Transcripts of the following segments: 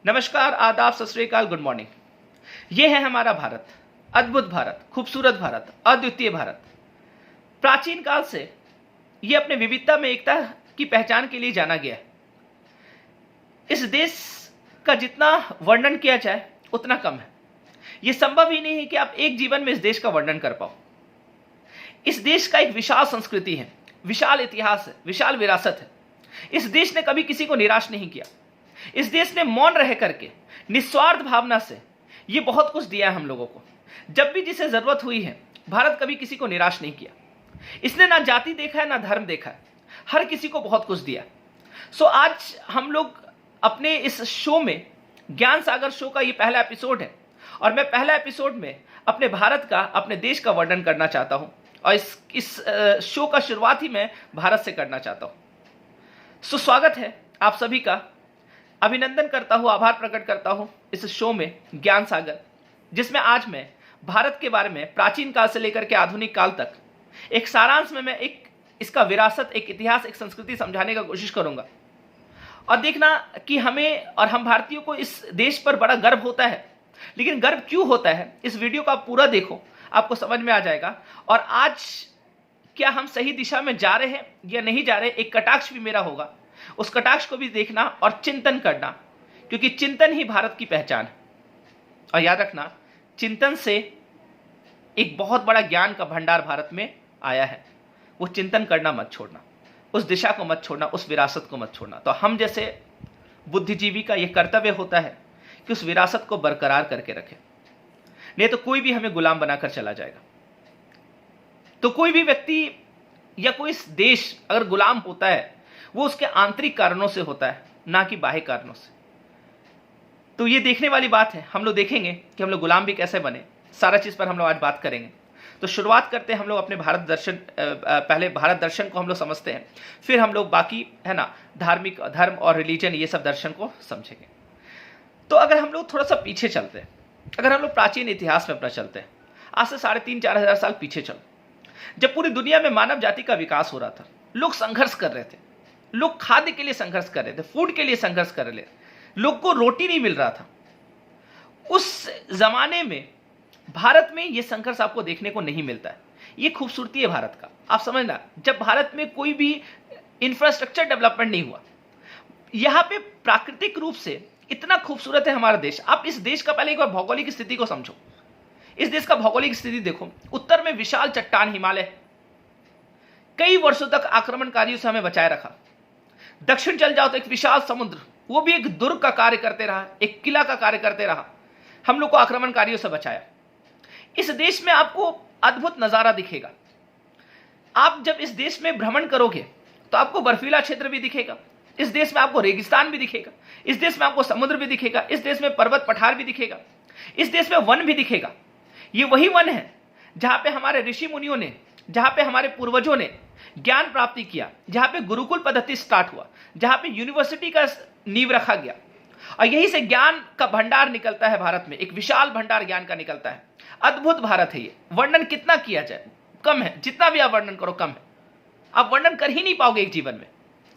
नमस्कार, आदाब, सत श्री अकाल, गुड मॉर्निंग। ये है हमारा भारत, अद्भुत भारत, खूबसूरत भारत, अद्वितीय भारत। प्राचीन काल से ये अपने विविधता में एकता की पहचान के लिए जाना गया है। इस देश का जितना वर्णन किया जाए उतना कम है। यह संभव ही नहीं है कि आप एक जीवन में इस देश का वर्णन कर पाओ। इस देश का एक विशाल संस्कृति है, विशाल इतिहास है, विशाल विरासत है। इस देश ने कभी किसी को निराश नहीं किया। इस देश ने मौन रह करके निस्वार्थ भावना से ये बहुत कुछ दिया है हम लोगों को। जब भी जिसे जरूरत हुई है, भारत कभी किसी को निराश नहीं किया। इसने ना जाति देखा है ना धर्म देखा है, हर किसी को बहुत कुछ दिया। सो आज हम लोग अपने इस शो में, ज्ञान सागर शो का ये पहला एपिसोड है और मैं पहला एपिसोड में अपने भारत का, अपने देश का वर्णन करना चाहता हूं और इस शो का शुरुआत ही मैं भारत से करना चाहता हूं। सो स्वागत है आप सभी का। अभिनंदन करता हूं, आभार प्रकट करता हूं इस शो में ज्ञान सागर, जिसमें आज मैं भारत के बारे में प्राचीन काल से लेकर के आधुनिक काल तक एक सारांश में मैं इसका विरासत, एक इतिहास, एक संस्कृति समझाने का कोशिश करूंगा। और देखना कि हमें और हम भारतीयों को इस देश पर बड़ा गर्व होता है। लेकिन गर्व क्यों होता है, इस वीडियो का पूरा देखो, आपको समझ में आ जाएगा। और आज क्या हम सही दिशा में जा रहे हैं या नहीं जा रहे, एक कटाक्ष भी मेरा होगा। उस कटाक्ष को भी देखना और चिंतन करना, क्योंकि चिंतन ही भारत की पहचान है। और याद रखना, चिंतन से एक बहुत बड़ा ज्ञान का भंडार भारत में आया है। वो चिंतन करना मत छोड़ना, उस दिशा को मत छोड़ना, उस विरासत को मत छोड़ना। तो हम जैसे बुद्धिजीवी का यह कर्तव्य होता है कि उस विरासत को बरकरार करके रखें, नहीं तो कोई भी हमें गुलाम बनाकर चला जाएगा। तो कोई भी व्यक्ति या कोई देश अगर गुलाम होता है, वो उसके आंतरिक कारणों से होता है, ना कि बाह्य कारणों से। तो ये देखने वाली बात है। हम लोग देखेंगे कि हम लोग गुलाम भी कैसे बने, सारा चीज पर हम लोग आज बात करेंगे। तो शुरुआत करते हैं हम लोग अपने भारत दर्शन। पहले भारत दर्शन को हम लोग समझते हैं, फिर हम लोग बाकी है ना धार्मिक, धर्म और रिलीजन, ये सब दर्शन को समझेंगे। तो अगर हम लोग थोड़ा सा पीछे चलते हैं, अगर हम लोग प्राचीन इतिहास में अपना चलते हैं, आज से 3,500-4 हजार साल पीछे चलो, जब पूरी दुनिया में मानव जाति का विकास हो रहा था, लोग संघर्ष कर रहे थे, लोग खाद्य के लिए संघर्ष कर रहे थे, फूड के लिए संघर्ष कर रहे थे, लोग को रोटी नहीं मिल रहा था। उस जमाने में भारत में यह संघर्ष आपको देखने को नहीं मिलता है। यह खूबसूरती है भारत का। आप समझना, जब भारत में कोई भी इंफ्रास्ट्रक्चर डेवलपमेंट नहीं हुआ, यहां पे प्राकृतिक रूप से इतना खूबसूरत है हमारा देश। आप इस देश का पहले एक बार भौगोलिक स्थिति को समझो। इस देश का भौगोलिक स्थिति देखो। उत्तर में विशाल चट्टान हिमालय, कई वर्षों तक आक्रमणकारियों से हमें बचाए रखा। दक्षिण चल जाओ तो एक विशाल समुद्र, वो भी एक दुर्ग का कार्य करते रहा, एक किला का कार्य करते रहा, हम लोग को आक्रमणकारियों से बचाया। इस देश में आपको अद्भुत नजारा दिखेगा। आप जब इस देश में भ्रमण करोगे तो आपको बर्फीला क्षेत्र भी दिखेगा, इस देश में आपको रेगिस्तान भी दिखेगा, इस देश में आपको समुद्र भी दिखेगा, इस देश में पर्वत पठार भी दिखेगा, इस देश में वन भी दिखेगा। ये वही वन है जहां पे हमारे ऋषि मुनियों ने, जहां पे हमारे पूर्वजों ने ज्ञान प्राप्ति किया, जहां पे गुरुकुल पद्धति स्टार्ट हुआ, जहां पे यूनिवर्सिटी का नींव रखा गया। और यहीं से ज्ञान का भंडार निकलता है भारत में, एक विशाल भंडार ज्ञान का निकलता है। अद्भुत भारत है ये। वर्णन कितना किया जाए, कम है। जितना भी आप वर्णन करो कम है। आप वर्णन कर ही नहीं पाओगे एक जीवन में।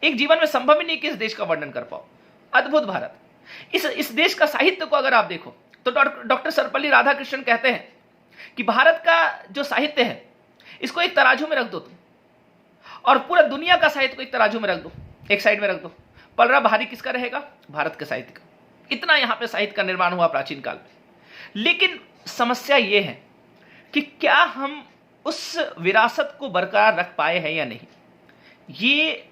एक जीवन में संभव ही नहीं कि इस देश का वर्णन कर पाओ। अद्भुत भारत। इस देश का साहित्य को अगर आप देखो तो डॉक्टर सर्वपल्ली राधाकृष्णन कहते हैं कि भारत का जो साहित्य है, इसको एक तराजू में रख दो तुम, और पूरा दुनिया का साहित्य को एक तराजू में रख दो, एक साइड में रख दो, पलड़ा भारी किसका रहेगा? भारत के साहित्य का। इतना यहां पे साहित्य का निर्माण हुआ प्राचीन काल में। लेकिन समस्या यह है कि क्या हम उस विरासत को बरकरार रख पाए हैं या नहीं। ये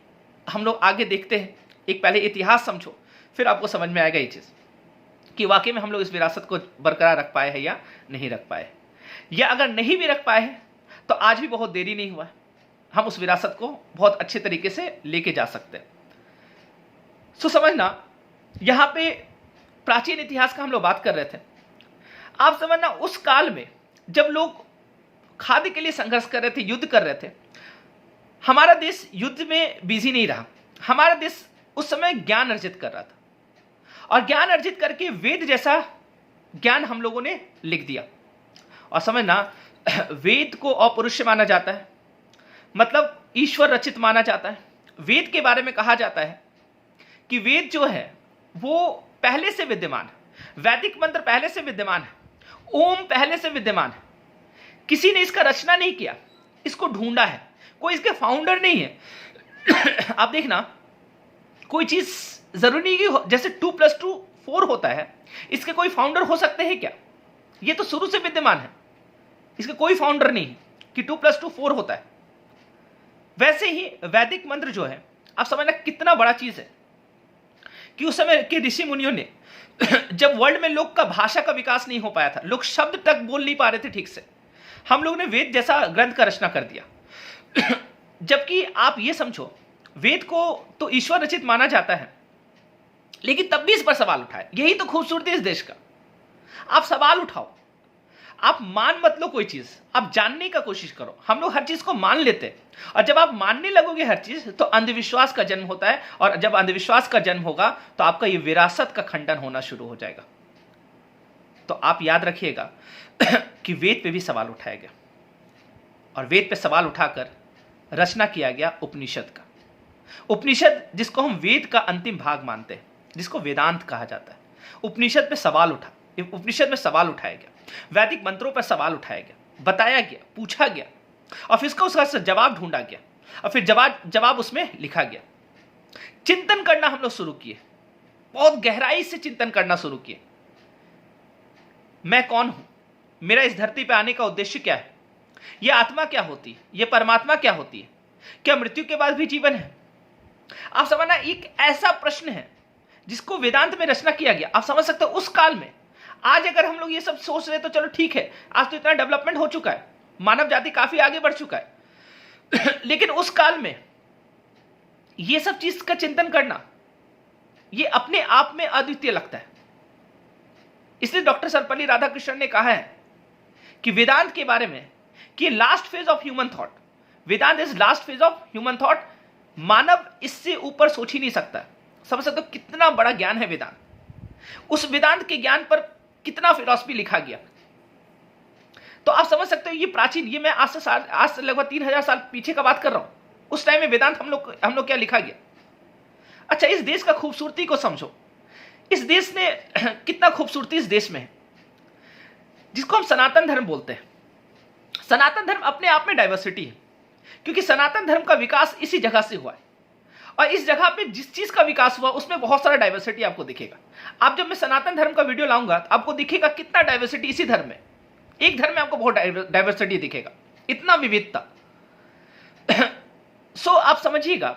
हम लोग आगे देखते हैं। एक पहले इतिहास समझो, फिर आपको समझ में आएगा ये चीज कि वाकई में हम लोग इस विरासत को बरकरार रख पाए हैं या नहीं रख पाए। या अगर नहीं भी रख पाए हैं तो आज भी बहुत देरी नहीं हुआ है, हम उस विरासत को बहुत अच्छे तरीके से लेके जा सकते हैं। सो समझना, यहां पे प्राचीन इतिहास का हम लोग बात कर रहे थे। आप समझना, उस काल में जब लोग खाद्य के लिए संघर्ष कर रहे थे, युद्ध कर रहे थे, हमारा देश युद्ध में बिजी नहीं रहा। हमारा देश उस समय ज्ञान अर्जित कर रहा था, और ज्ञान अर्जित करके वेद जैसा ज्ञान हम लोगों ने लिख दिया। और समझना, वेद को अपौरुष माना जाता है, मतलब ईश्वर रचित माना जाता है। वेद के बारे में कहा जाता है कि वेद जो है वो पहले से विद्यमान है। वैदिक मंत्र पहले से विद्यमान है, ओम पहले से विद्यमान है। किसी ने इसका रचना नहीं किया, इसको ढूंढा है, कोई इसके फाउंडर नहीं है। आप देखना, कोई चीज जरूरी नहीं कि जैसे 2 + 2 4 होता है, इसके कोई फाउंडर हो सकते हैं क्या? ये तो शुरू से विद्यमान है, इसके कोई फाउंडर नहीं है कि 2 + 2 4 होता है। वैसे ही वैदिक मंत्र जो है, आप समझना कितना बड़ा चीज है कि उस समय के ऋषि मुनियों ने जब वर्ल्ड में लोग का भाषा का विकास नहीं हो पाया था, लोग शब्द तक बोल नहीं पा रहे थे ठीक से, हम लोग ने वेद जैसा ग्रंथ का रचना कर दिया। जबकि आप ये समझो, वेद को तो ईश्वर रचित माना जाता है, लेकिन तब भी इस पर सवाल उठाए। यही तो खूबसूरती इस देश का। आप सवाल उठाओ, आप मान मत लो कोई चीज, आप जानने का कोशिश करो। हम लोग हर चीज को मान लेते हैं, और जब आप मानने लगोगे हर चीज, तो अंधविश्वास का जन्म होता है, और जब अंधविश्वास का जन्म होगा तो आपका ये विरासत का खंडन होना शुरू हो जाएगा। तो आप याद रखिएगा कि वेद पे भी सवाल उठाया गया, और वेद पे सवाल उठाकर रचना किया गया उपनिषद का। उपनिषद जिसको हम वेद का अंतिम भाग मानते हैं, जिसको वेदांत कहा जाता है, उपनिषद पे सवाल उठा, उपनिषद में सवाल उठाया गया, वैदिक मंत्रों पर सवाल उठाया गया, बताया गया, पूछा गया, और फिर उसका जवाब ढूंढा गया, और फिर जवाब उसमें लिखा गया। चिंतन करना हम लोग शुरू किए, बहुत गहराई से चिंतन करना शुरू किए। मैं कौन हूं? मेरा इस धरती पर आने का उद्देश्य क्या है? यह आत्मा क्या होती है? यह परमात्मा क्या होती है? क्या मृत्यु के बाद भी जीवन है? आप समझना, एक ऐसा प्रश्न है जिसको वेदांत में रचना किया गया। आप समझ सकते हो उस काल में। आज अगर हम लोग ये सब सोच रहे तो चलो ठीक है, आज तो इतना डेवलपमेंट हो चुका है, मानव जाति काफी आगे बढ़ चुका है। लेकिन उस काल में ये सब चीज का चिंतन करना, ये अपने आप में अद्वितीय लगता है। इसलिए डॉक्टर सर्वपल्ली राधाकृष्णन ने कहा है कि वेदांत के बारे में कि last phase of human thought, Vedanta is last phase of human thought. मानव इससे ऊपर सोच ही नहीं सकता। समझ सकते हो कितना बड़ा ज्ञान है वेदांत। उस वेदांत के ज्ञान पर कितना फिलॉसफी लिखा गया। तो आप समझ सकते हो ये प्राचीन, ये मैं आज से लगभग 3000 साल पीछे का बात कर रहा हूं। उस टाइम में वेदांत हम लोग क्या लिखा गया। अच्छा, इस देश का खूबसूरती को समझो। इस देश ने कितना खूबसूरती इस देश में है, जिसको हम सनातन धर्म बोलते हैं। सनातन धर्म अपने आप में डाइवर्सिटी है, क्योंकि सनातन धर्म का विकास इसी जगह से हुआ है, और इस जगह पे जिस चीज का विकास हुआ उसमें बहुत सारा डाइवर्सिटी आपको दिखेगा। आप जब मैं सनातन धर्म का वीडियो लाऊंगा तो आपको दिखेगा कितना डाइवर्सिटी इसी धर्म में। एक धर्म में आपको बहुत डाइवर्सिटी दिखेगा, इतना विविधता। सो आप समझिएगा,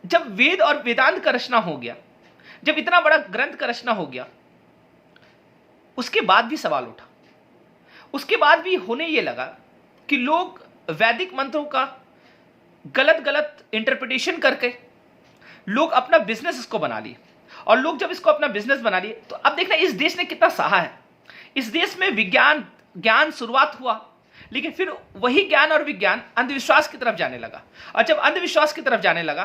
जब वेद और वेदांत का रचना हो गया, जब इतना बड़ा ग्रंथ का रचना हो गया, उसके बाद भी सवाल उठा। उसके बाद भी होने ये लगा कि लोग वैदिक मंत्रों का गलत इंटरप्रिटेशन करके लोग अपना बिजनेस इसको बना लिए। और लोग जब इसको अपना बिजनेस बना लिए, तो अब देखना इस देश ने कितना सहा है। इस देश में ज्ञान शुरुआत हुआ, लेकिन फिर वही ज्ञान और विज्ञान अंधविश्वास की तरफ जाने लगा। और जब अंधविश्वास की तरफ जाने लगा,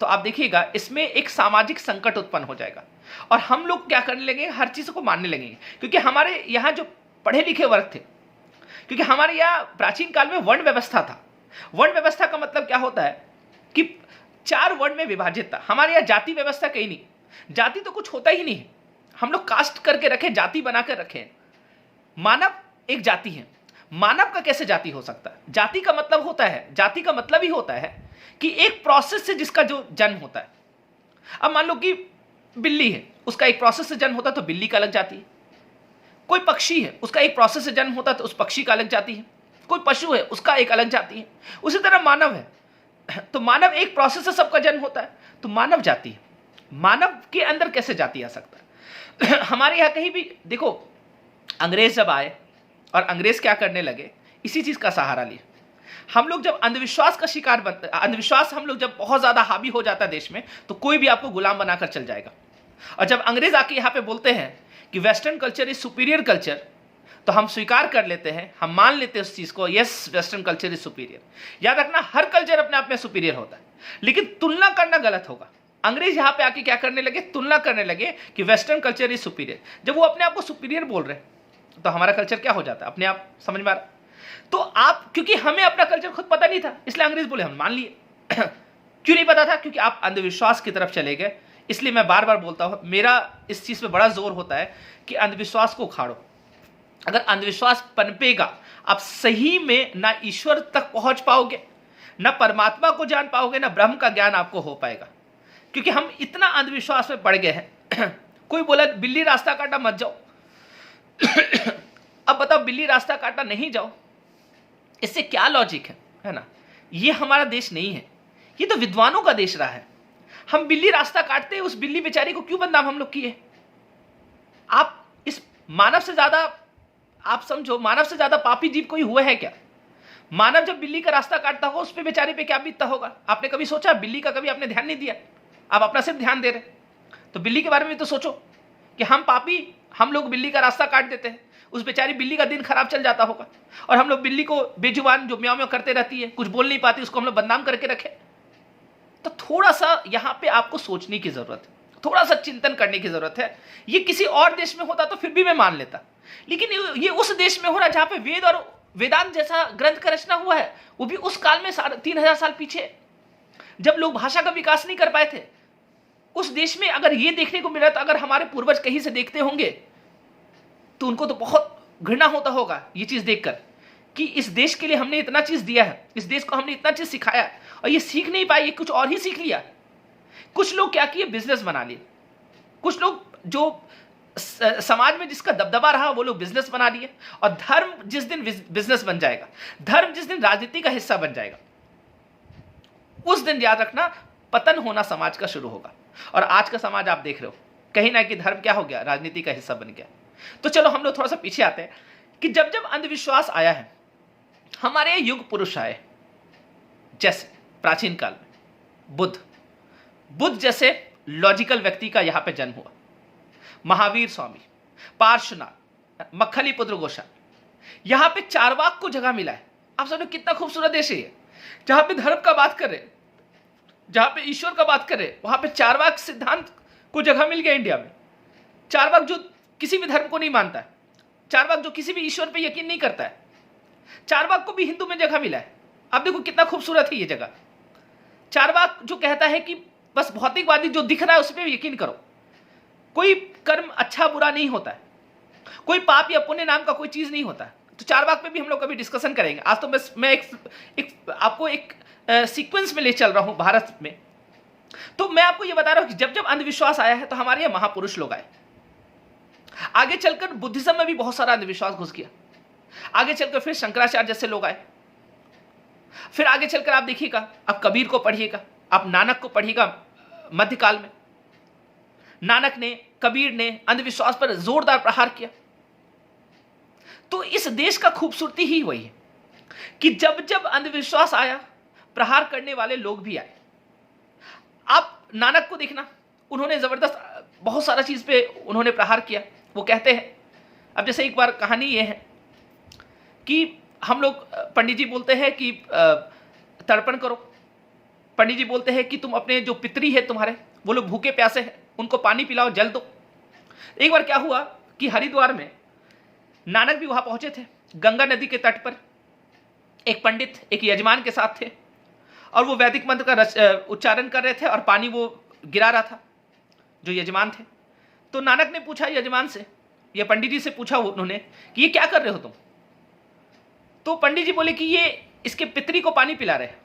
तो आप देखिएगा इसमें एक सामाजिक संकट उत्पन्न हो जाएगा, और हम लोग क्या करने लगे, हर चीज को मानने लगेंगे। क्योंकि हमारे यहाँ जो पढ़े लिखे वर्ग थे, क्योंकि हमारे यहाँ प्राचीन काल में वर्ण व्यवस्था था। वर्ण व्यवस्था का मतलब क्या होता है कि 4 वर्ण में विभाजित था। हमारे यहाँ जाति व्यवस्था कहीं नहीं, जाति तो कुछ होता ही नहीं है। हम लोग कास्ट करके रखे, जाति बना कर रखे। मानव एक जाति है, मानव का कैसे जाति हो सकता है? जाति का मतलब होता है, जाति का मतलब ही होता है कि एक प्रोसेस से जिसका जो जन्म होता है। अब मान लो कि बिल्ली है, उसका एक प्रोसेस से जन्म होता है तो बिल्ली का अलग जाति है। कोई पक्षी है, उसका एक प्रोसेस से जन्म होता है तो उस पक्षी का अलग जाति है। कोई पशु है, उसका एक अलग जाति है। उसी तरह मानव है, तो मानव एक प्रोसेस से सबका जन्म होता है तो मानव जाति है। मानव के अंदर कैसे जाति आ सकता है? हमारे यहाँ कहीं भी देखो, अंग्रेज जब आए और अंग्रेज क्या करने लगे, इसी चीज का सहारा लिए। हम लोग जब अंधविश्वास का शिकार बनते, अंधविश्वास हम लोग जब बहुत ज्यादा हावी हो जाता है देश में, तो कोई भी आपको गुलाम बनाकर चल जाएगा। और जब अंग्रेज आके यहाँ पे बोलते हैं कि western culture is superior culture, तो हम स्वीकार कर लेते हैं, हम मान लेते हैं उस चीज को, yes western culture is superior. याद रखना, हर कल्चर अपने आप में सुपीरियर होता है, लेकिन तुलना करना गलत होगा। अंग्रेज यहाँ पे आके क्या करने लगे, तुलना करने लगे कि वेस्टर्न कल्चर इज सुपीरियर। जब वो अपने आप को सुपीरियर बोल रहे तो हमारा कल्चर क्या हो जाता है, अपने आप समझ में आ रहा। तो आप, क्योंकि हमें अपना कल्चर खुद पता नहीं था, इसलिए अंग्रेज बोले हम मान लिए। क्यों नहीं पता था? क्योंकि आप अंधविश्वास की तरफ चले गए, इसलिए मैं बार बार बोलता हूं, मेरा इस चीज पे बड़ा जोर होता है कि अंधविश्वास को उखाड़ो। अगर अंधविश्वास पनपेगा, आप सही में ना ईश्वर तक पहुंच पाओगे, ना परमात्मा को जान पाओगे, ना ब्रह्म का ज्ञान आपको हो पाएगा। क्योंकि हम इतना अंधविश्वास में पड़ गए हैं। कोई बोला बिल्ली रास्ता काटा मत जाओ। अब बताओ, बिल्ली रास्ता काटा नहीं जाओ, इससे क्या लॉजिक है ना? ये हमारा देश नहीं है, ये तो विद्वानों का देश रहा है। हम बिल्ली रास्ता काटते, उस बिल्ली बेचारी को क्यों बदनाम हम लोग किए? आप इस मानव से ज्यादा, आप समझो, मानव से ज्यादा पापी जीव कोई हुआ है क्या? मानव जब बिल्ली का रास्ता काटता होगा, उस पे बेचारे पे क्या बीतता होगा? आपने कभी सोचा? बिल्ली का कभी आपने ध्यान नहीं दिया, आप अपना सिर्फ ध्यान दे रहे। तो बिल्ली के बारे में तो सोचो कि हम पापी, हम लोग बिल्ली का रास्ता काट देते हैं, उस बेचारी बिल्ली का दिन खराब चल जाता होगा। और हम लोग बिल्ली को बेजुबान जो म्याऊ म्याऊ करते रहती है, कुछ बोल नहीं पाती, उसको हम लोग बदनाम करके रखे। तो थोड़ा सा यहां पे आपको सोचने की जरूरत है, थोड़ा सा चिंतन करने की जरूरत है। ये किसी और देश में होता तो फिर भी मैं मान लेता, लेकिन ये उस देश में हो रहा जहां पे वेद और वेदांत जैसा ग्रंथ का रचना हुआ है, वो भी उस काल में 3500 साल पीछे, जब लोग भाषा का विकास नहीं कर पाए थे। उस देश में अगर ये देखने को मिला, तो अगर हमारे पूर्वज कहीं से देखते होंगे तो उनको तो बहुत घृणा होता होगा ये चीज देखकर कि इस देश के लिए हमने इतना चीज दिया है, इस देश को हमने इतना चीज सिखाया और ये सीख नहीं पाए, ये कुछ और ही सीख लिया। कुछ लोग क्या किए, बिजनेस बना लिए। कुछ लोग जो समाज में जिसका दबदबा रहा, वो लोग बिजनेस बना लिए। और धर्म जिस दिन बिजनेस बन जाएगा, धर्म जिस दिन राजनीति का हिस्सा बन जाएगा, उस दिन याद रखना पतन होना समाज का शुरू होगा। और आज का समाज आप देख रहे हो, कहीं ना कहीं धर्म क्या हो गया, राजनीति का हिस्सा बन गया। तो चलो हम लोग थोड़ा सा पीछे आते हैं कि जब जब अंधविश्वास आया है, हमारे युग पुरुष आए, जैसे प्राचीन काल में बुद्ध जैसे लॉजिकल व्यक्ति का यहां पे जन्म हुआ। महावीर स्वामी, पार्श्वनाथ, मक्खलीपुत्र गोस्वामी, यहां पे चारवाक को जगह मिला है। आप समझो कितना खूबसूरत देश है ये, जहां पे धर्म का बात कर रहे, जहां पे ईश्वर का बात कर रहे, वहां पे चारवाक सिद्धांत को जगह मिल गया इंडिया में। चारवाक जो किसी भी धर्म को नहीं मानता है, चारवाक जो किसी भी ईश्वर पे यकीन नहीं करता है, चारवाक को भी हिंदू में जगह मिला है। आप देखो कितना खूबसूरत है ये जगह। चारवाक जो कहता है कि बस भौतिकवादी जो दिख रहा है उस पर यकीन करो, कोई कर्म अच्छा बुरा नहीं होता है, कोई पाप या पुण्य नाम का कोई चीज नहीं होता है। तो चारवाक पे भी हम लोग कभी डिस्कशन करेंगे। आज तो बस मैं आपको एक सीक्वेंस में ले चल रहा हूं भारत में। तो मैं आपको ये बता रहा हूं कि जब जब अंधविश्वास आया है, तो हमारे यहाँ महापुरुष लोग आए। आगे चलकर बुद्धिज्म में भी बहुत सारा अंधविश्वास घुस गया। आगे चलकर फिर शंकराचार्य जैसे लोग आए। फिर आगे चलकर आप देखिएगा, आप कबीर को पढ़िएगा, आप नानक को पढ़िएगा। मध्यकाल में नानक ने, कबीर ने अंधविश्वास पर जोरदार प्रहार किया। तो इस देश का खूबसूरती ही वही है कि जब जब अंधविश्वास आया, प्रहार करने वाले लोग भी आए। आप नानक को देखना, उन्होंने जबरदस्त बहुत सारा चीज पे उन्होंने प्रहार किया। वो कहते हैं, अब जैसे एक बार कहानी ये है कि हम लोग, पंडित जी बोलते हैं कि तर्पण करो। पंडित जी बोलते हैं कि तुम अपने जो पितरी है तुम्हारे, वो लोग भूखे प्यासे हैं, उनको पानी पिलाओ, जल दो। एक बार क्या हुआ कि हरिद्वार में नानक भी वहां पहुंचे थे, गंगा नदी के तट पर। एक पंडित एक यजमान के साथ थे और वो वैदिक मंत्र का उच्चारण कर रहे थे और पानी वो गिरा रहा था, जो यजमान थे। तो नानक ने पूछा यजमान से, या पंडित जी से पूछा उन्होंने कि ये क्या कर रहे हो तुम? तो पंडित जी बोले कि ये इसके पितरी को पानी पिला रहे हैं।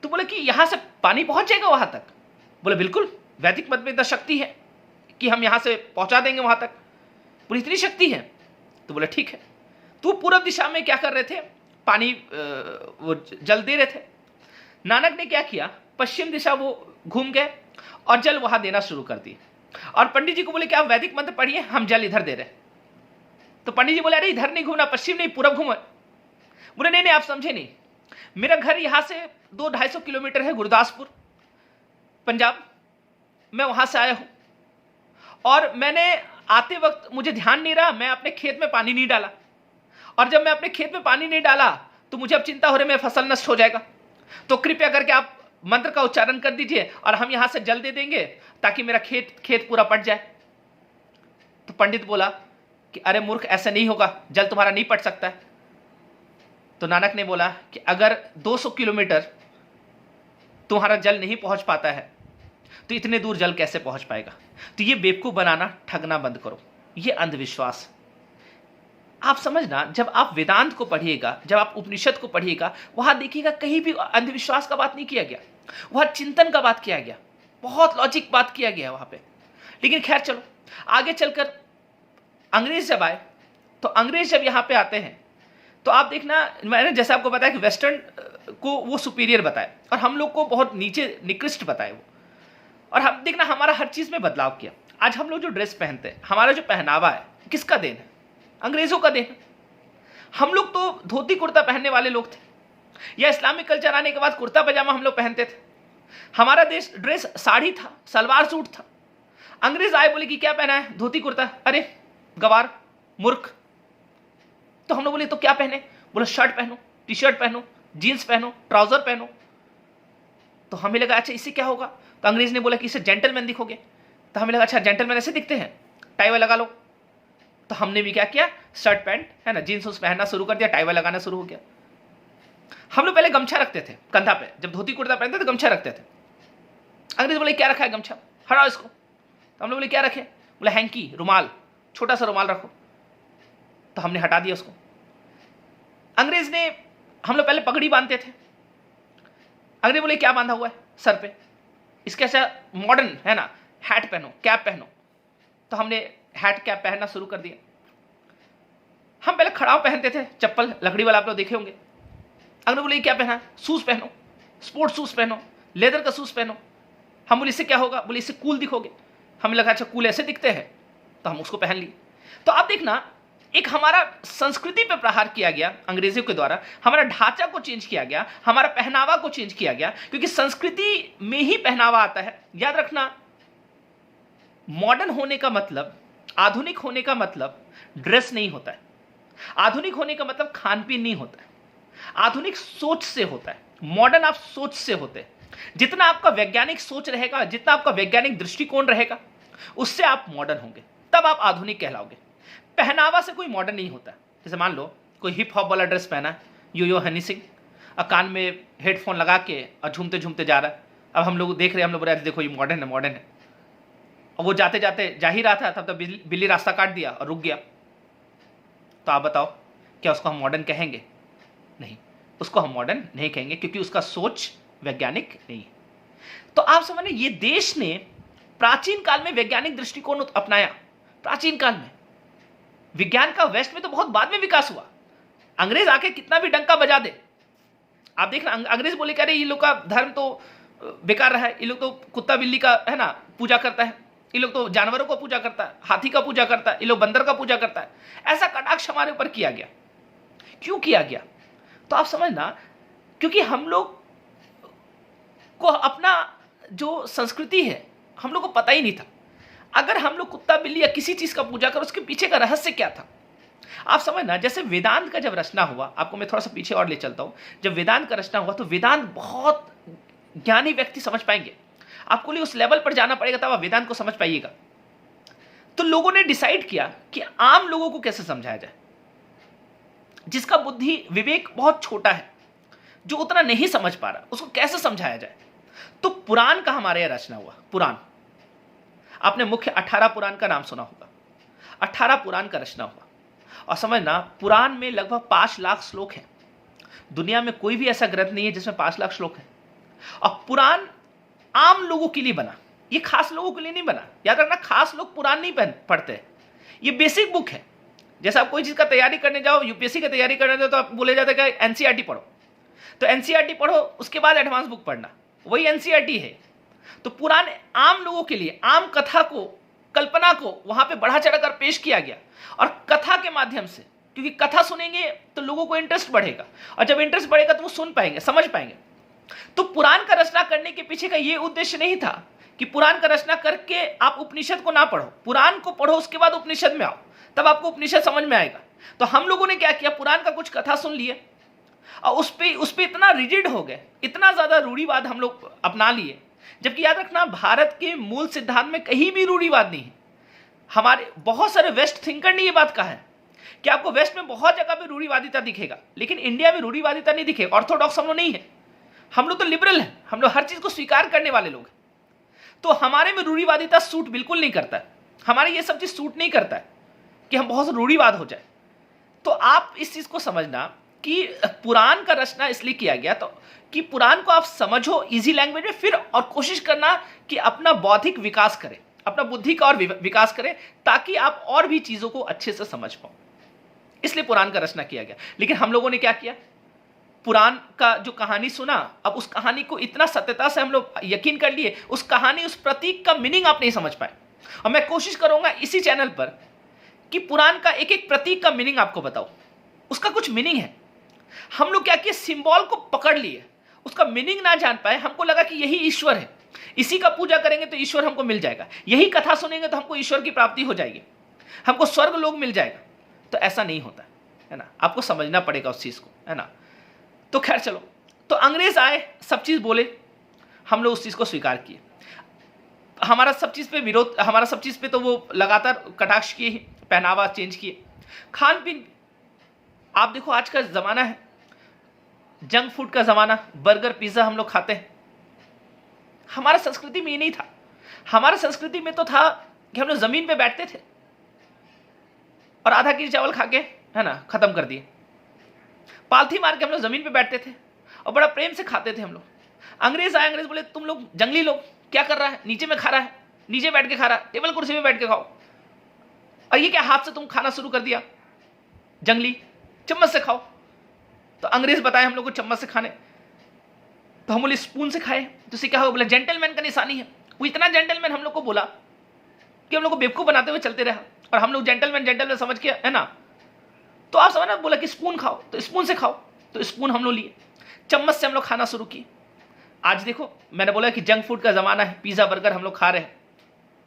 तो बोले कि यहां से पानी पहुंच जाएगा वहां तक? बोले बिल्कुल, वैदिक मत में इतना शक्ति है कि हम यहां से पहुंचा देंगे वहां तक, पूरी इतनी शक्ति है। तो बोले ठीक है। तो पूर्व दिशा में क्या कर रहे थे, पानी वो जल दे रहे थे। नानक ने क्या किया, पश्चिम दिशा वो घूम गए और जल वहां देना शुरू कर दिए। और पंडित जी को बोले कि आप वैदिक मंत्र पढ़िए, हम जल इधर दे रहे। तो पंडित जी बोले अरे इधर नहीं घूमना, पश्चिम नहीं पूरब घूमो। बोले नहीं नहीं, आप समझे नहीं, मेरा घर यहां से 200-250 किलोमीटर है, गुरदासपुर पंजाब। मैं वहां से आया हूं और मैंने आते वक्त मुझे ध्यान नहीं रहा, मैं अपने खेत में पानी नहीं डाला। और जब मैं अपने खेत में पानी नहीं डाला तो मुझे अब चिंता हो रही है मेरा फसल नष्ट हो जाएगा। तो कृपया करके आप मंत्र का उच्चारण कर दीजिए और हम यहां से जल दे देंगे ताकि मेरा खेत पूरा पट जाए। तो पंडित बोला कि अरे मूर्ख, ऐसा नहीं होगा, जल तुम्हारा नहीं पट सकता है। तो नानक ने बोला कि अगर 200 किलोमीटर तुम्हारा जल नहीं पहुंच पाता है तो इतने दूर जल कैसे पहुंच पाएगा। तो ये बेवकूफ बनाना, ठगना बंद करो, ये अंधविश्वास। आप समझना, जब आप वेदांत को पढ़िएगा, जब आप उपनिषद को पढ़िएगा, वहां देखिएगा कहीं भी अंधविश्वास का बात नहीं किया गया, वहां चिंतन का बात किया गया, बहुत लॉजिक बात किया गया है वहां पे। लेकिन खैर चलो, आगे चलकर अंग्रेज जब आए, तो अंग्रेज जब यहां पे आते हैं तो आप देखना, मैंने जैसे आपको बताया कि वेस्टर्न को वो सुपीरियर बताया और हम लोग को बहुत नीचे निकृष्ट बताए वो। और हम देखना, हमारा हर चीज में बदलाव किया। आज हम लोग जो ड्रेस पहनते हैं, हमारा जो पहनावा है, किसका देन है? अंग्रेजों का देन है। हम लोग तो धोती कुर्ता पहनने वाले लोग थे, या इस्लामिक कल्चर आने के बाद कुर्ता पजामा हम लोग पहनते थे। हमारा देश ड्रेस साड़ी था, सलवार सूट था। अंग्रेज आए, बोले कि क्या पहना है? धोती कुर्ता। अरे गवार, मूर्ख। तो हम लोग बोले तो क्या पहने? बोले शर्ट पहनो, टी शर्ट पहनो, जीन्स पहनो, ट्राउजर पहनो। तो हमें लगा अच्छा इससे क्या होगा। तो अंग्रेज ने बोला कि इससे जेंटलमैन दिखोगे। तो हमें लगा अच्छा जेंटलमैन ऐसे दिखते हैं, टाई वाई लगा लो। तो हमने भी क्या किया, शर्ट पैंट है ना, जीन्स उस पहनना शुरू कर दिया, टाई वाई लगाना शुरू हो गया। हम लोग पहले गमछा रखते थे कंधा पे, जब धोती कुर्ता पहनते थे गमछा रखते थे। अंग्रेज बोले क्या रखा है गमछा, हटाओ इसको। तो हम लोग बोले क्या रखे? बोले हैंकी, रुमाल, छोटा सा रुमाल रखो। तो हमने हटा दिया उसको। अंग्रेज ने, हम लोग पहले पगड़ी बांधते थे, अंग्रेज बोले क्या बांधा हुआ है सर पे, इसके अच्छा मॉडर्न है ना, हैट पहनो, कैप पहनो। तो हमने हैट कैप पहनना शुरू कर दिया। हम पहले खड़ाव पहनते थे, चप्पल लकड़ी वाला, आप लोग देखे होंगे। अंग्रेज बोले क्या पहना? शूज पहनो, स्पोर्ट्स शूज पहनो, लेदर का शूज पहनो। हम बोले इससे क्या होगा? बोले इससे कूल दिखोगे। हमें लगा अच्छा कूल ऐसे दिखते हैं, तो हम उसको पहन लिए। तो आप देखना, एक हमारा संस्कृति पे प्रहार किया गया अंग्रेजों के द्वारा, हमारा ढांचा को चेंज किया गया, हमारा पहनावा को चेंज किया गया, क्योंकि संस्कृति में ही पहनावा आता है। याद रखना, मॉडर्न होने का मतलब, आधुनिक होने का मतलब ड्रेस नहीं होता है। आधुनिक होने का मतलब खान पीन नहीं होता है। आधुनिक सोच से होता है, मॉडर्न आप सोच से होते हैं। जितना आपका वैज्ञानिक सोच रहेगा, जितना आपका वैज्ञानिक दृष्टिकोण रहेगा, उससे आप मॉडर्न होंगे, तब आप आधुनिक कहलाओगे। पहनावा से कोई मॉडर्न नहीं होता। जैसे मान लो कोई हिप हॉप वाला ड्रेस पहना है, यो हनी सिंह, और कान में हेडफोन लगा के और झूमते झूमते जा रहा है। अब हम लोग देख रहे हैं, हम लोग बोले देखो ये मॉडर्न है, मॉडर्न है। और वो जाते जाते जा ही रहा था, तब तक बिल्ली रास्ता काट दिया और रुक गया। तो आप बताओ, क्या उसको हम मॉडर्न कहेंगे? नहीं, उसको हम मॉडर्न नहीं कहेंगे, क्योंकि उसका सोच वैज्ञानिक नहीं है। तो आप समझ, ये देश ने प्राचीन काल में वैज्ञानिक दृष्टिकोण अपनाया। प्राचीन काल में विज्ञान का वेस्ट में तो बहुत बाद में विकास हुआ। अंग्रेज आके कितना भी डंका बजा दे, आप देखना, अंग्रेज बोले कह रहे ये लोग का धर्म तो बेकार रहा है, ये लोग तो कुत्ता बिल्ली का है ना पूजा करता है, ये लोग तो जानवरों को पूजा करता है, हाथी का पूजा करता है, ये लोग बंदर का पूजा करता है। ऐसा कटाक्ष हमारे ऊपर किया गया। क्यों किया गया? तो आप समझना, क्योंकि हम लोग को अपना जो संस्कृति है, हम लोग को पता ही नहीं था। अगर हम लोग कुत्ता बिल्ली या किसी चीज का पूजा करो, उसके पीछे का रहस्य क्या था आप समझना। जैसे वेदांत का जब रचना हुआ, आपको मैं थोड़ा सा पीछे और ले चलता हूं। जब वेदांत का रचना हुआ, तो वेदांत बहुत ज्ञानी व्यक्ति समझ पाएंगे। आपको लिए उस लेवल पर जाना पड़ेगा, तब आप वेदांत को समझ पाइएगा। तो लोगों ने डिसाइड किया कि आम लोगों को कैसे समझाया जाए, जिसका बुद्धि विवेक बहुत छोटा है, जो उतना नहीं समझ पा रहा, उसको कैसे समझाया जाए। तो पुराण का हमारे यहां रचना हुआ। पुराण, आपने मुख्य 18 पुराण का नाम सुना होगा। 18 पुराण का रचना हुआ। और समझना, पुराण में लगभग 5 लाख श्लोक हैं। दुनिया में कोई भी ऐसा ग्रंथ नहीं है जिसमें 5 लाख श्लोक हैं। और पुराण आम लोगों के लिए बना, ये खास लोगों के लिए नहीं बना। याद रखना, खास लोग पुराण नहीं पढ़ते। ये बेसिक बुक है। जैसे आप कोई चीज का तैयारी करने जाओ, यूपीएससी की तैयारी करने जाओ, तो आप बोले जाते हैं कि एनसीईआरटी पढ़ो। तो एनसीईआरटी पढ़ो, उसके बाद एडवांस बुक पढ़ना, वही एनसीईआरटी है। तो पुराण आम लोगों के लिए, आम कथा को, कल्पना को वहां पे बढ़ा चढ़ाकर पेश किया गया। और कथा के माध्यम से, क्योंकि कथा सुनेंगे तो लोगों को इंटरेस्ट बढ़ेगा, और जब इंटरेस्ट बढ़ेगा तो वो सुन पाएंगे, समझ पाएंगे। तो पुराण का रचना करने के पीछे का ये उद्देश्य नहीं था कि पुराण का रचना करके आप उपनिषद को ना पढ़ो, पुराण को पढ़ो, उसके बाद उपनिषद में आओ, तब आपको उपनिषद समझ में आएगा। तो हम लोगों ने क्या किया, पुराण का कुछ कथा सुन लिए और उस पे इतना रिजिड हो गए, इतना ज्यादा रूढ़िवाद हम लोग अपना लिए। जबकि याद रखना, भारत के मूल सिद्धांत में कहीं भी रूढ़िवाद नहीं है। हमारे बहुत सारे वेस्ट थिंकर ने ये बात कहा है कि आपको वेस्ट में बहुत जगह पे रूढ़िवादिता दिखेगा, लेकिन इंडिया में रूढ़िवादिता नहीं दिखेगा। ऑर्थोडॉक्स हम लोग नहीं है, हम लोग तो लिबरल हैं, हम लोग हर चीज को स्वीकार करने वाले लोग हैं। तो हमारे में रूढ़िवादिता सूट बिल्कुल नहीं करता है, हमारे ये सब चीज सूट नहीं करता है कि हम बहुत रूढ़िवाद हो जाए। तो आप इस चीज को समझना कि पुराण का रचना इसलिए किया गया तो कि पुराण को आप समझो इजी लैंग्वेज में, फिर और कोशिश करना कि अपना बौद्धिक विकास करें, अपना बुद्धि का और विकास करें, ताकि आप और भी चीजों को अच्छे से समझ पाओ। इसलिए पुराण का रचना किया गया। लेकिन हम लोगों ने क्या किया, पुराण का जो कहानी सुना, अब उस कहानी को इतना सत्यता से हम लोग यकीन कर लिए, उस कहानी, उस प्रतीक का मीनिंग आप नहीं समझ पाए। और मैं कोशिश करूंगा इसी चैनल पर कि पुराण का एक एक प्रतीक का मीनिंग आपको बताओ। उसका कुछ मीनिंग है। हम लोग क्या किए, सिंबल को पकड़ लिए, उसका मीनिंग ना जान पाए। हमको लगा कि यही ईश्वर है, इसी का पूजा करेंगे तो ईश्वर हमको मिल जाएगा, यही कथा सुनेंगे तो हमको ईश्वर की प्राप्ति हो जाएगी, हमको स्वर्ग लोग मिल जाएगा। तो ऐसा नहीं होता है ना, आपको समझना पड़ेगा उस चीज को, है ना। तो खैर चलो, तो अंग्रेज आए, सब चीज बोले, हम लोग उस चीज को स्वीकार किए। हमारा सब चीज पे विरोध, हमारा सब चीज पे तो वो लगातार कटाक्ष किए, पहनावा चेंज किए, खान पीन। आप देखो आज का जमाना है, जंक फूड का जमाना, बर्गर पिज्जा हम लोग खाते हैं। हमारा संस्कृति में ये नहीं था। हमारा संस्कृति में तो था कि हम लोग जमीन पे बैठते थे और आधा केजी चावल खा के, है ना, खत्म कर दिए। पालथी मार के हम लोग जमीन पे बैठते थे और बड़ा प्रेम से खाते थे हम लोग। अंग्रेज आए, अंग्रेज बोले तुम लोग जंगली लोग क्या कर रहा है, नीचे में खा रहा है, नीचे बैठ के खा रहा है, टेबल कुर्सी में बैठ के खाओ। और ये क्या हाथ से तुम खाना शुरू कर दिया, जंगली, चम्मच से खाओ। तो अंग्रेज बताए हम लोग को चम्मच से खाने, तो हम बोले स्पून से खाए। तो इसे क्या होगा, बोले जेंटलमैन का निशानी है। वो इतना जेंटलमैन हम लोग को बोला कि हम लोग को बेवकूफ बनाते हुए चलते रहा, और हम लोग जेंटलमैन जेंटलमैन समझ के, है ना। तो आप समझना, बोला कि स्पून खाओ तो स्पून से खाओ, तो स्पून हम लोग लिए, चम्मच से हम लोग खाना शुरू किए। आज देखो, मैंने बोला कि जंक फूड का जमाना है, पिज्जा बर्गर हम लोग खा रहे हैं,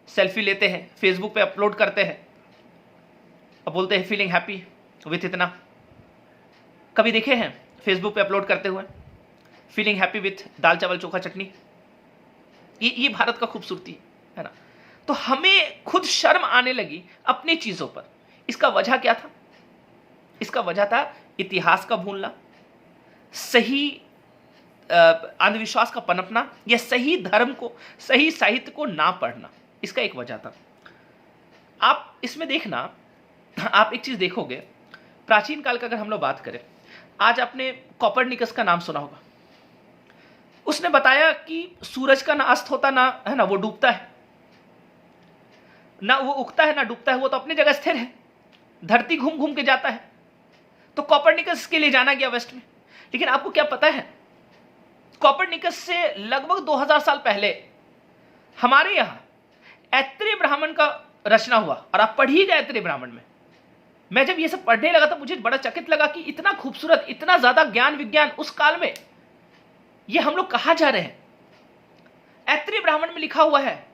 सेल्फी लेते हैं, फेसबुक पे अपलोड करते हैं और बोलते हैं फीलिंग हैप्पी विथ इतना। कभी देखे हैं फेसबुक पे अपलोड करते हुए फीलिंग हैप्पी विथ दाल चावल चोखा चटनी? ये भारत का खूबसूरती है ना। तो हमें खुद शर्म आने लगी अपनी चीजों पर। इसका वजह क्या था? इसका वजह था इतिहास का भूलना, सही अंधविश्वास का पनपना, या सही धर्म को, सही साहित्य को ना पढ़ना। इसका एक वजह था। आप इसमें देखना, आप एक चीज देखोगे, प्राचीन काल का अगर हम लोग बात करें, आज आपने कोपरनिकस का नाम सुना होगा। उसने बताया कि सूरज का ना अस्त होता ना, है ना, वो डूबता है, ना वो उगता है ना डूबता है, वो तो अपनी जगह स्थिर है, धरती घूम घूम के जाता है। तो कोपरनिकस के लिए जाना गया वेस्ट में। लेकिन आपको क्या पता है, कोपरनिकस से लगभग 2000 साल पहले हमारे यहां ऐत्रेय ब्राह्मण का रचना हुआ। और आप पढ़िएगा ऐत्रेय ब्राह्मण में। मैं जब ये सब पढ़ने लगा तो मुझे बड़ा चकित लगा कि इतना खूबसूरत, इतना ज्यादा ज्ञान विज्ञान उस काल में, ये हम लोग कहां जा रहे हैं। ऐत्रेय ब्राह्मण में लिखा हुआ है,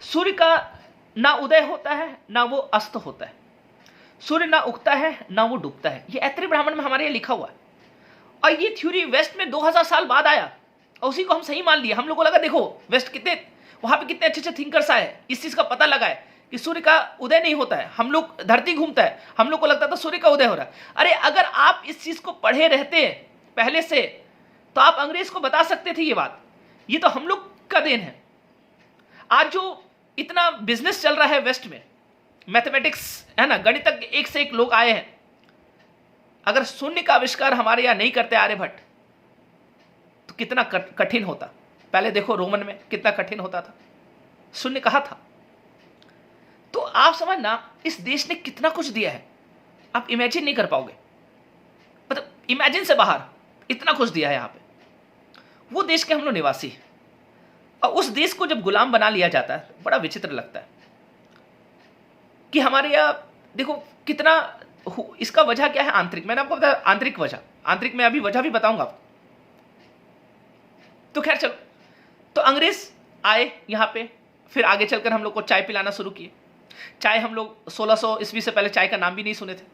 सूर्य का ना उदय होता है ना वो अस्त होता है, सूर्य ना उगता है ना वो डूबता है। ये ऐत्रेय ब्राह्मण में हमारे यहाँ लिखा हुआ है। और ये थ्योरी वेस्ट में 2000 साल बाद आया और उसी को हम सही मान लिया। हम लोग को लगा देखो वेस्ट कितने, वहां पे कितने अच्छे अच्छे थिंकर्स आए, इस चीज का पता लगा है कि सूर्य का उदय नहीं होता है, हम लोग धरती घूमता है, हम लोग को लगता था सूर्य का उदय हो रहा है। अरे अगर आप इस चीज को पढ़े रहते पहले से तो आप अंग्रेज को बता सकते थे ये बात। ये तो हम लोग का देन है। आज जो इतना बिजनेस चल रहा है वेस्ट में, मैथमेटिक्स, है ना, गणितज्ञ एक से एक लोग आए हैं। अगर शून्य का आविष्कार हमारे यहां नहीं करते आर्यभट्ट तो कितना कठिन होता। पहले देखो रोमन में कितना कठिन होता था, शून्य कहा था। तो आप समझना, इस देश ने कितना कुछ दिया है, आप इमेजिन नहीं कर पाओगे। मतलब इमेजिन से बाहर इतना कुछ दिया है यहां पे। वो देश के हम लोग निवासी हैं। और उस देश को जब गुलाम बना लिया जाता है, बड़ा विचित्र लगता है कि हमारे यहाँ देखो कितना। इसका वजह क्या है? आंतरिक। मैंने आपको बताया आंतरिक वजह, आंतरिक में अभी वजह भी बताऊंगा आपको। तो खैर चलो, तो अंग्रेज आए यहाँ पे, फिर आगे चलकर हम लोग को चाय पिलाना शुरू किए। चाय हम लोग 1600 ईस्वी से पहले चाय का नाम भी नहीं सुने थे।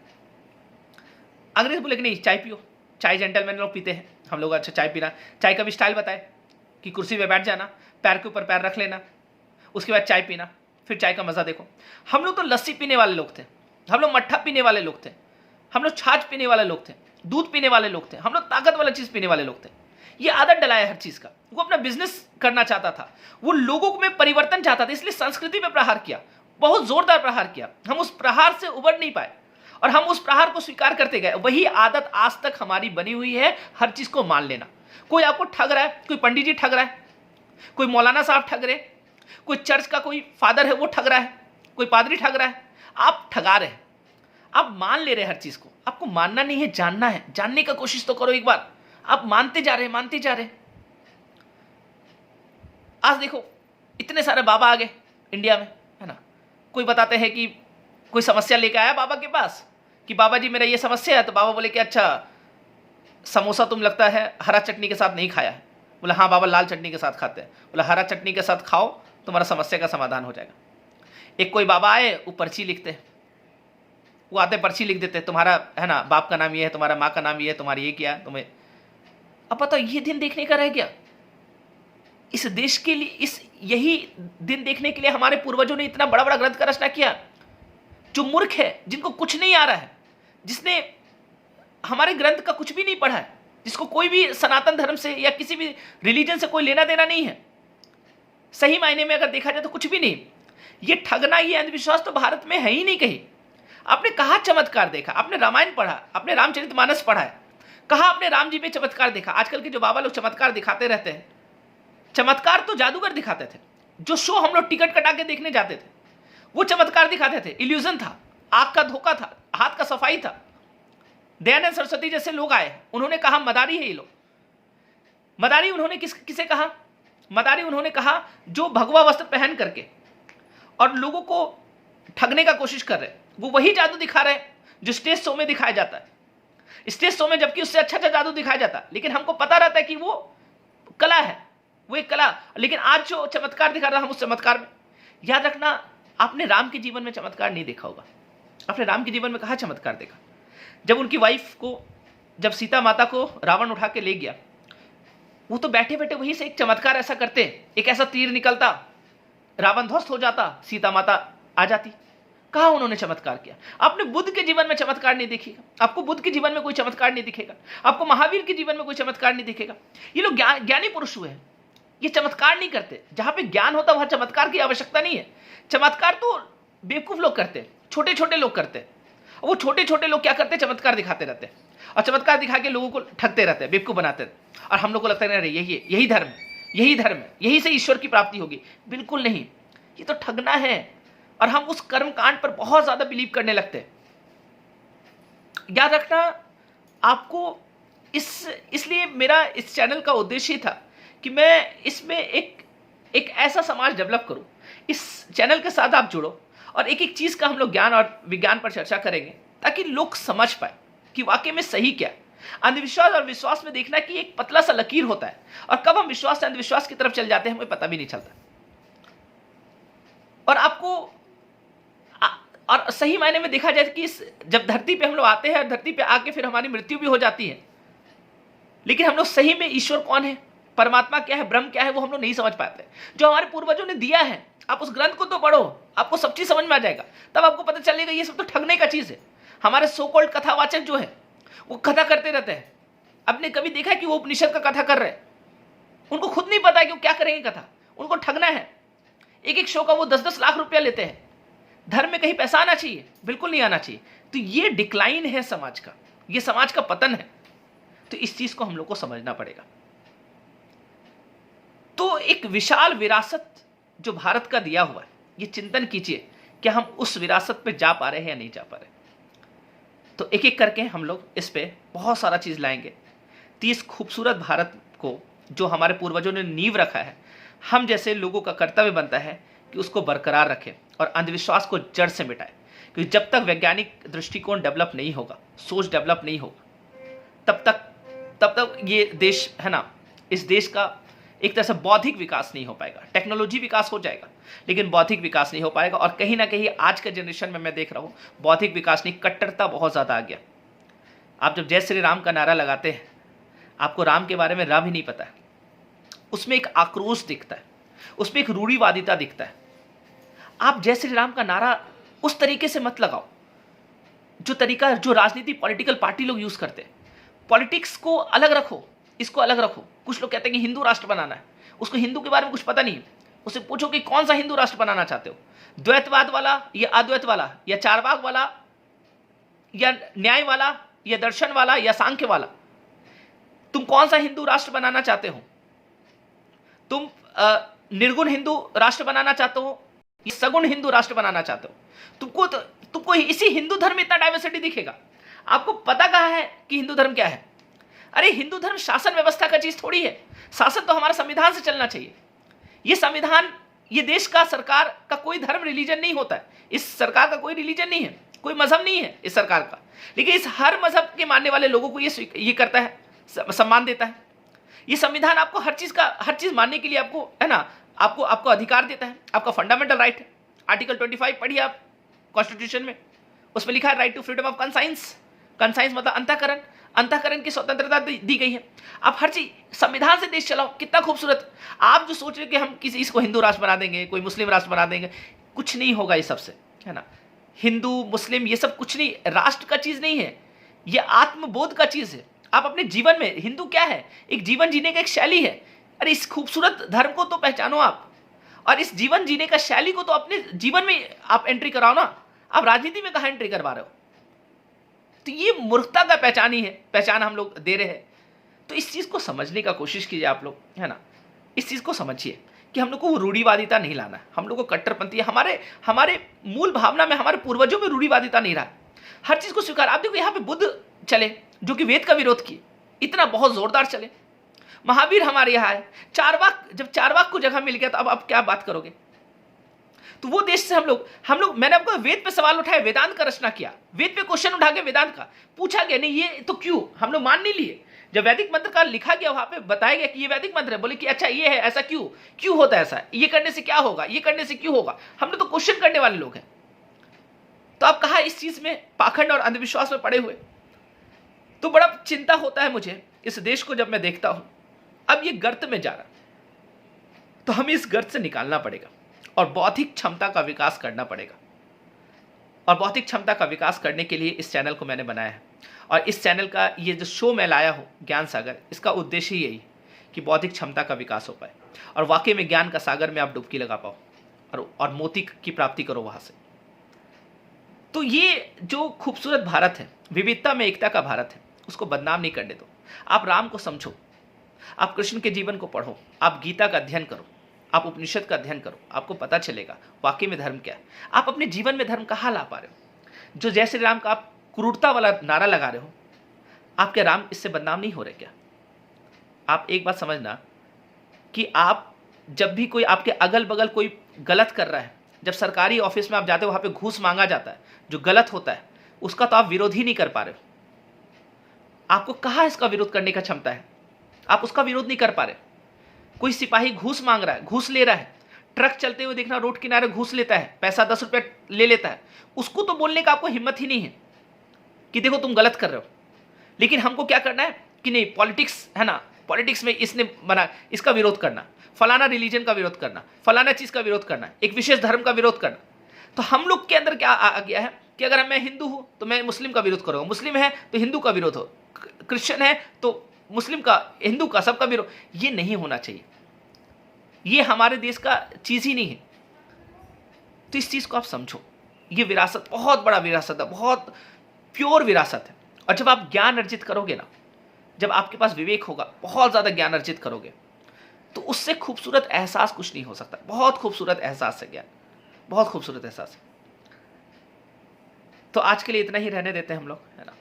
अंग्रेज बोले कि नहीं चाय पियो, चाय जेंटलमैन लोग पीते हैं, हम लोग अच्छा चाय पीना। चाय का भी स्टाइल बताए कि कुर्सी पे बैठ जाना, पैर के ऊपर पैर रख लेना, उसके बाद चाय पीना, फिर चाय का मजा देखो। हम लोग तो लस्सी पीने वाले लोग थे, हम लोग मट्ठा पीने वाले लोग थे, हम लोग छाछ पीने वाले लोग थे, दूध पीने वाले लोग थे, हम लोग ताकत वाला चीज पीने वाले लोग थे। ये आदत डलाया हर चीज का। वो अपना बिजनेस करना चाहता था, वो लोगों में परिवर्तन चाहता था, इसलिए संस्कृति पे प्रहार किया, बहुत जोरदार प्रहार किया। हम उस प्रहार से उबर नहीं पाए और हम उस प्रहार को स्वीकार करते गए। वही आदत आज तक हमारी बनी हुई है, हर चीज को मान लेना। कोई आपको ठग रहा है, कोई पंडित जी ठग रहा है, कोई मौलाना साहब ठग रहे, कोई चर्च का कोई फादर है वो ठग रहा है, कोई पादरी ठग रहा है, आप ठगा रहे हैं, आप मान ले रहे हैं हर चीज को। आपको मानना नहीं है, जानना है। जानने का कोशिश तो करो एक बार। आप मानते जा रहे हैं, मानते जा रहे हैं। आज देखो इतने सारे बाबा आ गए इंडिया में, है ना। कोई बताते हैं कि कोई समस्या लेकर आया बाबा के पास कि बाबा जी मेरा ये समस्या है, तो बाबा बोले कि अच्छा समोसा तुम लगता है हरा चटनी के साथ नहीं खाया है। बोला हाँ बाबा लाल चटनी के साथ खाते हैं। बोला हरा चटनी के साथ खाओ, तुम्हारा समस्या का समाधान हो जाएगा। एक कोई बाबा आए, वो पर्ची लिखते हैं, वो आते पर्ची लिख देते, तुम्हारा है ना बाप का नाम ये है, तुम्हारा माँ का नाम ये है, तुम्हारा ये क्या है तुम्हें। अब पता ये दिन देखने का रह गया इस देश के लिए। इस यही दिन देखने के लिए हमारे पूर्वजों ने इतना बड़ा बड़ा ग्रंथ का रचना किया। जो मूर्ख है, जिनको कुछ नहीं आ रहा है, जिसने हमारे ग्रंथ का कुछ भी नहीं पढ़ा है, जिसको कोई भी सनातन धर्म से या किसी भी रिलीजन से कोई लेना देना नहीं है, सही मायने में अगर देखा जाए तो कुछ भी नहीं। ये ठगना, ये अंधविश्वास तो भारत में है ही नहीं कहीं। आपने कहा चमत्कार देखा? आपने रामायण पढ़ा, आपने रामचरितमानस पढ़ा है, कहा आपने राम जी में चमत्कार देखा? आजकल के जो बाबा लोग चमत्कार दिखाते रहते हैं, चमत्कार तो जादूगर दिखाते थे। जो शो हम लोग टिकट कटा के देखने जाते थे वो चमत्कार दिखाते थे, इल्यूजन था, आंख का धोखा था, हाथ का सफाई था। दयानंद सरस्वती जैसे लोग आए, उन्होंने कहा मदारी है ये लोग। मदारी उन्होंने किसे कहा? मदारी उन्होंने कहा जो भगवा वस्त्र पहन करके और लोगों को ठगने का कोशिश कर रहे, वो वही जादू दिखा रहे जो स्टेज शो में दिखाया जाता है। स्टेज शो में जबकि उससे अच्छा जादू दिखाया जाता है, लेकिन हमको पता रहता है कि वो कला है, वो एक कला। लेकिन आज जो चमत्कार दिखा रहा हम उस चमत्कार में, याद रखना आपने राम के जीवन में चमत्कार नहीं देखा होगा। आपने राम के जीवन में कहा चमत्कार देखा? जब उनकी वाइफ को, जब सीता माता को रावण उठा के ले गया, वो तो बैठे बैठे वहीं से एक चमत्कार ऐसा करते, एक ऐसा तीर निकलता, रावण ध्वस्त हो जाता, सीता माता आ जाती। कहा उन्होंने चमत्कार किया? आपने बुद्ध के जीवन में चमत्कार नहीं दिखेगा, आपको बुद्ध के जीवन में कोई चमत्कार नहीं दिखेगा, आपको महावीर के जीवन में कोई चमत्कार नहीं दिखेगा। ये लोग ज्ञानी पुरुष हुए हैं, ये चमत्कार नहीं करते। जहां पे ज्ञान होता वहां चमत्कार की आवश्यकता नहीं है। चमत्कार तो बेवकूफ लोग करते, छोटे छोटे लोग करते। वो छोटे छोटे लोग क्या करते? चमत्कार दिखाते रहते हैं और चमत्कार दिखा के लोगों को ठगते रहते हैं, बेवकूफ बनाते हैं। और हम लोग को लगता है अरे यही धर्म है, यही धर्म है, यही से ईश्वर की प्राप्ति होगी। बिल्कुल नहीं, ये तो ठगना है। और हम उस कर्म कांड पर बहुत ज्यादा बिलीव करने लगते हैं। याद रखना आपको, इसलिए मेरा इस चैनल का उद्देश्य था कि मैं इसमें एक ऐसा समाज डेवलप करूं। इस चैनल के साथ आप जुड़ो और एक एक चीज का हम लोग ज्ञान और विज्ञान पर चर्चा करेंगे, ताकि लोग समझ पाए कि वाकई में सही क्या है। अंधविश्वास और विश्वास में देखना कि एक पतला सा लकीर होता है, और कब हम विश्वास से अंधविश्वास की तरफ चल जाते हैं हमें पता भी नहीं चलता। और आपको और सही मायने में देखा जाए कि जब धरती पे हम लोग आते हैं और धरती पे आके फिर हमारी मृत्यु भी हो जाती है, लेकिन हम लोग सही में ईश्वर कौन है, परमात्मा क्या है, ब्रह्म क्या है, वो हम लोग नहीं समझ पाते। जो हमारे पूर्वजों ने दिया है, आप उस ग्रंथ को तो पढ़ो, आपको सब चीज समझ में आ जाएगा। तब आपको पता चलेगा ये सब तो ठगने का चीज है। हमारे सो कॉल्ड कथावाचक जो है वो कथा करते रहते हैं। आपने कभी देखा है कि वो उपनिषद का कथा कर रहे हैं? उनको खुद नहीं पता है कि वो क्या करेंगे कथा, उनको ठगना है। एक एक शो का वो 10-10 लाख रुपया लेते हैं। धर्म में कहीं पैसा आना चाहिए? बिल्कुल नहीं आना चाहिए। तो ये डिक्लाइन है समाज का, ये समाज का पतन है। तो इस चीज को हम लोग को समझना पड़ेगा। तो एक विशाल विरासत जो भारत का दिया हुआ है, ये चिंतन कीजिए कि हम उस विरासत पे जा पा रहे हैं या नहीं जा पा रहे। तो एक एक करके हम लोग इस पे बहुत सारा चीज लाएंगे। तो इस खूबसूरत भारत को जो हमारे पूर्वजों ने नींव रखा है, हम जैसे लोगों का कर्तव्य बनता है कि उसको बरकरार रखें और अंधविश्वास को जड़ से मिटाएं। क्योंकि जब तक वैज्ञानिक दृष्टिकोण डेवलप नहीं होगा, सोच डेवलप नहीं होगा, तब तक ये देश है ना, इस देश का एक तरह से बौद्धिक विकास नहीं हो पाएगा। टेक्नोलॉजी विकास हो जाएगा लेकिन बौद्धिक विकास नहीं हो पाएगा। और कहीं ना कहीं आज के जनरेशन में मैं देख रहा हूँ बौद्धिक विकास नहीं, कट्टरता बहुत ज़्यादा आ गया। आप जब जय श्री राम का नारा लगाते हैं, आपको राम के बारे में रा भी नहीं पता है। उसमें एक आक्रोश दिखता है, उसमें एक रूढ़िवादिता दिखता है। आप जय श्री राम का नारा उस तरीके से मत लगाओ जो तरीका जो राजनीति पॉलिटिकल पार्टी लोग यूज करते हैं। पॉलिटिक्स को अलग रखो, इसको अलग रखो। कुछ लोग कहते हैं कि हिंदू राष्ट्र बनाना है, उसको हिंदू के बारे में कुछ पता नहीं है, उससे पूछो कि कौन सा हिंदू राष्ट्र बनाना चाहते हो, द्वैतवाद वाला या अद्वैत वाला या चारवाक वाला या न्याय वाला या दर्शन वाला या सांख्य वाला, तुम कौन सा हिंदू राष्ट्र बनाना चाहते हो? तुम निर्गुण हिंदू राष्ट्र बनाना चाहते हो या सगुण हिंदू राष्ट्र बनाना चाहते हो? तुमको इसी हिंदू धर्म में इतना डाइवर्सिटी दिखेगा। आपको पता कहाँ है कि हिंदू धर्म क्या है? अरे हिंदू धर्म शासन व्यवस्था का चीज थोड़ी है। शासन तो हमारा संविधान से चलना चाहिए। ये संविधान, ये देश का, सरकार का कोई धर्म रिलीजन नहीं होता है। इस सरकार का कोई रिलीजन नहीं है, कोई मजहब नहीं है इस सरकार का, लेकिन इस हर मजहब के मानने वाले लोगों को ये करता है, सम्मान देता है। ये संविधान आपको हर चीज मानने के लिए आपको, है ना, आपको अधिकार देता है। आपका फंडामेंटल राइट है। आर्टिकल 25 पढ़िए आप कॉन्स्टिट्यूशन में, उसमें लिखा है right to freedom of conscience. Conscience मतलब अंतःकरण, अंतःकरण की स्वतंत्रता दी गई है। आप हर चीज संविधान से देश चलाओ। कितना खूबसूरत। आप जो सोच रहे हो कि हम किसी इसको हिंदू राष्ट्र बना देंगे, कोई मुस्लिम राष्ट्र बना देंगे, कुछ नहीं होगा ये सबसे, है ना। हिंदू मुस्लिम ये सब कुछ नहीं, राष्ट्र का चीज नहीं है, ये आत्मबोध का चीज है। आप अपने जीवन में, हिंदू क्या है? एक जीवन जीने का एक शैली है। अरे इस खूबसूरत धर्म को तो पहचानो आप, और इस जीवन जीने का शैली को तो अपने जीवन में आप एंट्री कराओ ना। आप राजनीति में कहाँ एंट्री करवा रहे हो? तो ये मूर्खता का पहचान हम लोग दे रहे हैं। तो इस चीज को समझने का कोशिश कीजिए आप लोग, है ना। इस चीज को समझिए कि हम लोग को रूढ़िवादिता नहीं लाना है, हम लोग को कट्टरपंथी, हमारे मूल भावना में, हमारे पूर्वजों में रूढ़िवादिता नहीं रहा। हर चीज को स्वीकार। आप देखो यहाँ पे बुद्ध चले जो कि वेद का विरोध किए, इतना बहुत जोरदार चले। महावीर हमारे यहाँ है। जब चारवाक को जगह मिल गया तो अब आप क्या बात करोगे? तो वो देश से हम लोग मैंने आपको वेद पे सवाल उठाया, वेदांत का रचना किया, वेद पे क्वेश्चन उठा के वेदांत का पूछा गया, नहीं ये तो क्यों, हम लोग मान नहीं लिए। जब वैदिक मंत्र का लिखा गया, वहां पे बताया गया कि ये वैदिक मंत्र है, बोले कि अच्छा ये है, ऐसा क्यों होता है, ऐसा ये करने से क्या होगा, ये करने से क्यों होगा। हम लोग तो क्वेश्चन करने वाले लोग हैं। तो आप कहा इस चीज में पाखंड और अंधविश्वास में पड़े हुए। तो बड़ा चिंता होता है मुझे इस देश को जब मैं देखता हूं, अब ये गर्त में जा रहा, तो हमें इस गर्त से निकालना पड़ेगा और बौद्धिक क्षमता का विकास करना पड़ेगा। और बौद्धिक क्षमता का विकास करने के लिए इस चैनल को मैंने बनाया है, और इस चैनल का ये जो शो मैं लाया हूँ ज्ञान सागर, इसका उद्देश्य ही यही कि बौद्धिक क्षमता का विकास हो पाए और वाकई में ज्ञान का सागर में आप डुबकी लगा पाओ और मोती की प्राप्ति करो वहां से। तो ये जो खूबसूरत भारत है, विविधता में एकता का भारत है, उसको बदनाम नहीं करने दो। आप राम को समझो, आप कृष्ण के जीवन को पढ़ो, आप गीता का अध्ययन करो, आप उपनिषद का अध्ययन करो, आपको पता चलेगा वाकई में धर्म क्या है। आप अपने जीवन में धर्म कहाँ ला पा रहे हो? जो जय श्री राम का आप क्रूरता वाला नारा लगा रहे हो, आपके राम इससे बदनाम नहीं हो रहे क्या? आप एक बात समझना कि आप जब भी कोई आपके अगल बगल कोई गलत कर रहा है, जब सरकारी ऑफिस में आप जाते हो, वहां पे घूस मांगा जाता है, जो गलत होता है उसका तो आप विरोध ही नहीं कर पा रहे हो। आपको कहाँ इसका विरोध करने का क्षमता है? आप उसका विरोध नहीं कर पा रहे। कोई सिपाही घूस मांग रहा है, घूस ले रहा है, ट्रक चलते हुए देखना रोड किनारे घूस लेता है, पैसा 10 रुपये ले लेता है, उसको तो बोलने का आपको हिम्मत ही नहीं है कि देखो तुम गलत कर रहे हो। लेकिन हमको क्या करना है कि नहीं, पॉलिटिक्स है ना, पॉलिटिक्स में इसने बना, इसका विरोध करना, फलाना रिलीजन का विरोध करना, फलाना चीज का विरोध करना, एक विशेष धर्म का विरोध करना। तो हम लोग के अंदर क्या आ गया है कि अगर मैं हिंदू हूं तो मैं मुस्लिम का विरोध करूंगा, मुस्लिम है तो हिंदू का विरोध हो, क्रिश्चियन है तो मुस्लिम का, हिंदू का, सबका विरोध। ये नहीं होना चाहिए, ये हमारे देश का चीज ही नहीं है। तो इस चीज को आप समझो, ये विरासत बहुत बड़ा विरासत है, बहुत प्योर विरासत है। और जब आप ज्ञान अर्जित करोगे ना, जब आपके पास विवेक होगा, बहुत ज्यादा ज्ञान अर्जित करोगे, तो उससे खूबसूरत एहसास कुछ नहीं हो सकता। बहुत खूबसूरत एहसास है ज्ञान, बहुत खूबसूरत एहसास है। तो आज के लिए इतना ही रहने देते हैं हम लोग, है ना।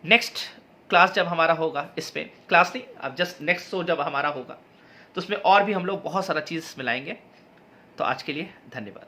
नेक्स्ट क्लास जब हमारा होगा, इस पे क्लास नहीं, अब जस्ट नेक्स्ट शो जब हमारा होगा तो उसमें और भी हम लोग बहुत सारा चीज़ मिलाएंगे। तो आज के लिए धन्यवाद।